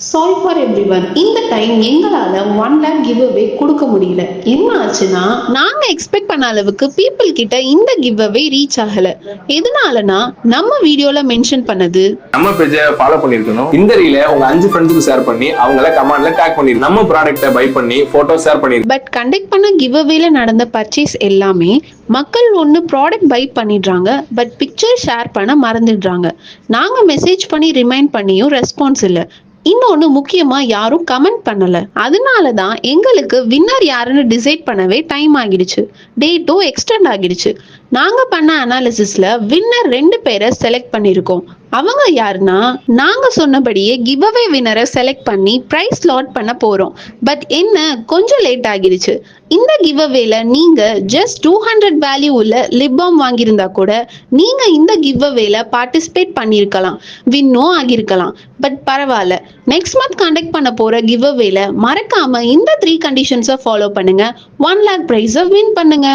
Sorry for everyone. இந்த time எங்களால 1 lakh give away கொடுக்க முடியல. என்ன ஆச்சுன்னா, நாங்க எக்ஸ்பெக்ட் பண்ண அளவுக்கு பீப்புள் கிட்ட இந்த கிவ் அவே ரீச் ஆகல. எதனாலனா நம்ம வீடியோல மென்ஷன் பண்ணது நம்ம பேஜை ஃபாலோ பண்ணிருக்கணும். இந்த ரீலை உங்க 5 ஃப்ரெண்ட்ஸ்க்கு ஷேர் பண்ணி அவங்கள கமெண்ட்ல டாக் பண்ணி நம்ம ப்ராடக்ட்டை பை பண்ணி போட்டோ ஷேர் பண்ணி. பட் கண்டக்ட் பண்ண கிவ் அவேல நடந்த பர்ச்சேஸ் எல்லாமே மக்கள் ஒன்று ப்ராடக்ட் பை பண்ணிடுறாங்க, பட் பிக்சர் ஷேர் பண்ண மறந்துடுறாங்க. நாங்க மெசேஜ் பண்ணி ரிமைண்ட் பண்ணியும் ரெஸ்பான்ஸ் இல்லை. இன்னொன்னு முக்கியமா யாரும் கமெண்ட் பண்ணல. அதனாலதான் எங்களுக்கு வின்னர் யாருன்னு டிசைட் பண்ணவே டைம் ஆகிடுச்சு. டேட்டும் எக்ஸ்டெண்ட் ஆகிடுச்சு. நாங்க பண்ண அனாலிசிஸ்ல வின்னர் 2 பேரை செலக்ட் பண்ணிருக்கோம். அவங்க யாருன்னா, நாங்க சொன்னபடியே கிவ் அவே வின்னரை செலக்ட் பண்ணி பிரைஸ் லாட் பண்ண போறோம். பட் என்ன கொஞ்சம் லேட் ஆகிடுச்சு. இந்த கிவ் அவேல நீங்க ஜஸ்ட் 200 வேல்யூ உள்ள லிப் பாம் வாங்கியிருந்தா கூட நீங்க இந்த கிவ் அவேல பார்ட்டிசிபேட் பண்ணிருக்கலாம், வின்னும் ஆகியிருக்கலாம். பட் பரவாயில்ல, நெக்ஸ்ட் மந்த் கண்டக்ட் பண்ண போற கிவ் அவேல மறக்காம இந்த 3 கண்டிஷன்ஸை ஃபாலோ பண்ணுங்க. 1 lakh பிரைஸை வின் பண்ணுங்க.